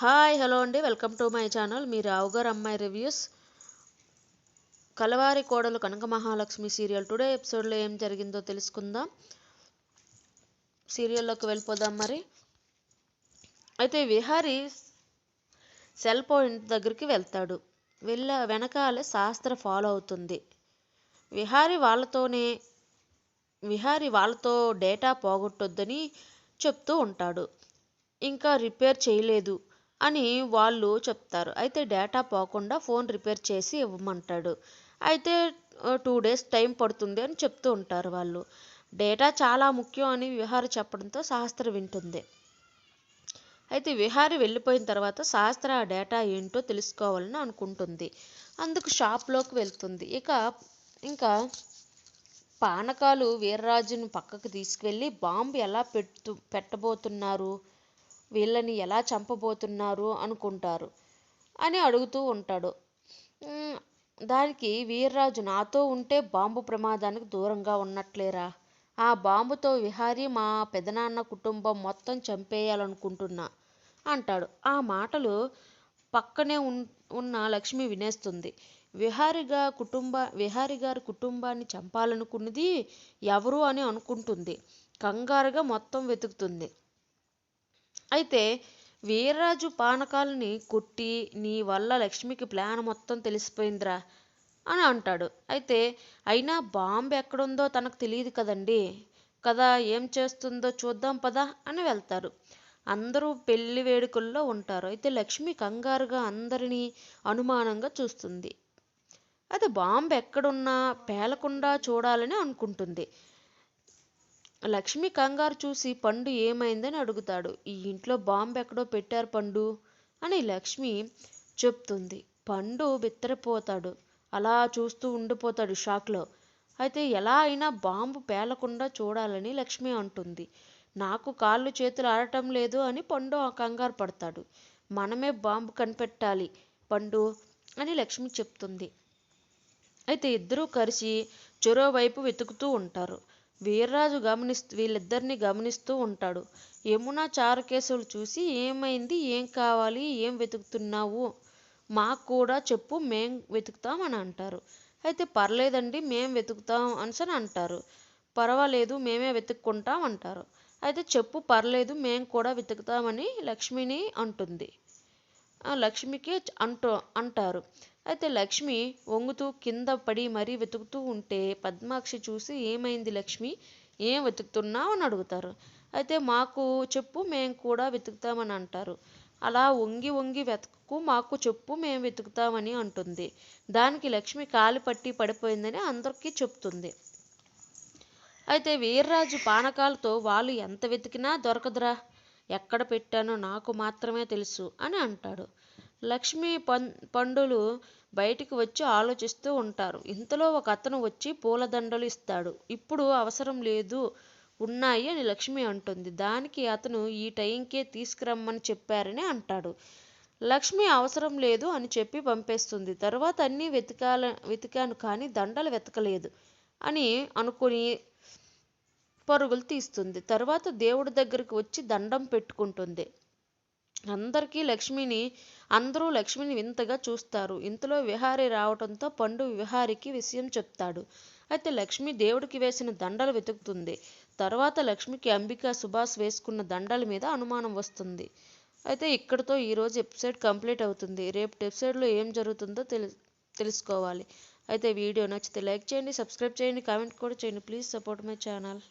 Hi hello అండి, welcome to my channel. మీ రావుగారు అమ్మాయి రివ్యూస్. కలవారి కోడలు కనక మహాలక్ష్మి సీరియల్ టుడే ఎపిసోడ్లో ఏం జరిగిందో తెలుసుకుందాం. సీరియల్లోకి వెళ్ళిపోదాం. మరి అయితే విహారీ సెల్ పాయింట్ దగ్గరికి వెళ్తాడు. వెనకాలే శాస్త్ర ఫాలో అవుతుంది. విహారీ వాళ్ళతో డేటా పోగొట్టొద్దని చెప్తూ ఉంటాడు. ఇంకా రిపేర్ చేయలేదు అని వాళ్ళు చెప్తారు. అయితే డేటా పోకుండా ఫోన్ రిపేర్ చేసి ఇవ్వమంటాడు. అయితే 2 days టైం పడుతుంది అని చెప్తూ ఉంటారు వాళ్ళు. డేటా చాలా ముఖ్యం అని విహారీ చెప్పడంతో శాస్త్ర వింటుంది. అయితే విహారీ వెళ్ళిపోయిన తర్వాత శాస్త్ర ఆ డేటా ఏంటో తెలుసుకోవాలని అనుకుంటుంది. అందుకు షాప్లోకి వెళ్తుంది. ఇంకా పానకాలు వీర్రాజును పక్కకు తీసుకువెళ్ళి బాంబు ఎలా పెట్టబోతున్నారు, వీళ్ళని ఎలా చంపబోతున్నారు అనుకుంటారు అని అడుగుతూ ఉంటాడు. దానికి వీర్రాజు, నాతో ఉంటే బాంబు ప్రమాదానికి దూరంగా ఉన్నట్లేరా, ఆ బాంబుతో విహారీ మా పెదనాన్న కుటుంబం మొత్తం చంపేయాలనుకుంటున్నా అంటాడు. ఆ మాటలు పక్కనే ఉన్న లక్ష్మి వినేస్తుంది. విహారీ గారి కుటుంబాన్ని చంపాలనుకున్నది ఎవరు అని అనుకుంటుంది. కంగారుగా మొత్తం వెతుకుతుంది. అయితే వీర్రాజు పానకాలని కొట్టి, నీ వల్ల లక్ష్మికి ప్లాన్ మొత్తం తెలిసిపోయిందిరా అని అంటాడు. అయితే అయినా బాంబు ఎక్కడుందో తనకు తెలియదు కదా, ఏం చేస్తుందో చూద్దాం పదా అని వెళ్తారు. అందరూ పెళ్లి వేడుకల్లో ఉంటారు. అయితే లక్ష్మి కంగారుగా అందరినీ అనుమానంగా చూస్తుంది. అయితే బాంబు ఎక్కడున్నా పేలకుండా చూడాలని అనుకుంటుంది. లక్ష్మి కంగారు చూసి పండు ఏమైందని అడుగుతాడు. ఈ ఇంట్లో బాంబు ఎక్కడో పెట్టారు పండు అని లక్ష్మి చెప్తుంది. పండు బిత్తరపోతాడు. అలా చూస్తూ ఉండిపోతాడు షాక్లో. అయితే ఎలా అయినా బాంబు పేలకుండా చూడాలని లక్ష్మి అంటుంది. నాకు కాళ్ళు చేతులు ఆడటం లేదు అని పండు కంగారు పడతాడు. మనమే బాంబు కనిపెట్టాలి పండు అని లక్ష్మి చెప్తుంది. అయితే ఇద్దరూ కలిసి చెరో వైపు వెతుకుతూ ఉంటారు. వీర్రాజు వీళ్ళిద్దరిని గమనిస్తూ ఉంటాడు. యమున చారుకేశవులు చూసి, ఏమైంది, ఏం కావాలి, ఏం వెతుకుతున్నావు, మాకు కూడా చెప్పు, మేం వెతుకుతాం అని అంటారు. అయితే పర్లేదండి, మేం వెతుకుతాం అని అంటారు. పర్వాలేదు, మేమే వెతుక్కుంటాం అంటారు. అయితే చెప్పు, పర్లేదు, మేం కూడా వెతుకుతామని లక్ష్మిని అంటుంది. లక్ష్మికి అంటారు. అయితే లక్ష్మి వంగుతూ కింద పడి మరీ వెతుకుతూ ఉంటే పద్మాక్షి చూసి, ఏమైంది లక్ష్మి, ఏం వెతుకుతున్నావు అని అడుగుతారు. అయితే మాకు చెప్పు, మేము కూడా వెతుకుతామని అంటారు. అలా వంగి వెతకు, మాకు చెప్పు, మేము వెతుకుతామని అంటుంది. దానికి లక్ష్మి కాలి పట్టి పడిపోయిందని అందరికీ చెప్తుంది. అయితే వీర్రాజు పానకాలతో, వాళ్ళు ఎంత వెతికినా దొరకదురా, ఎక్కడ పెట్టానో నాకు మాత్రమే తెలుసు అని అంటాడు. లక్ష్మి పండులు బయటికి వచ్చి ఆలోచిస్తూ ఉంటారు. ఇంతలో ఒక అతను వచ్చి పూలదండలు ఇస్తాడు. ఇప్పుడు అవసరం లేదు, ఉన్నాయి అని లక్ష్మి అంటుంది. దానికి అతను ఈ టైంకే తీసుకురమ్మని చెప్పారని అంటాడు. లక్ష్మి అవసరం లేదు అని చెప్పి పంపేస్తుంది. తర్వాత అన్నీ వెతికాను కానీ దండలు వెతకలేదు అని అనుకుని పరుగులు తీస్తుంది. తర్వాత దేవుడి దగ్గరికి వచ్చి దండం పెట్టుకుంటుంది. అందరూ లక్ష్మిని వింతగా చూస్తారు. ఇంతలో విహారీ రావడంతో పండు విహారీకి విషయం చెప్తాడు. అయితే లక్ష్మి దేవుడికి వేసిన దండలు వెతుకుతుంది. తర్వాత లక్ష్మికి అంబిక, సుభాష్ వేసుకున్న దండల మీద అనుమానం వస్తుంది. అయితే ఇక్కడితో ఈరోజు ఎపిసోడ్ కంప్లీట్ అవుతుంది. రేపటి ఎపిసోడ్లో ఏం జరుగుతుందో తెలుసుకోవాలి. అయితే వీడియో నచ్చితే లైక్ చేయండి, సబ్స్క్రైబ్ చేయండి, కామెంట్ కూడా చేయండి. Please support my channel.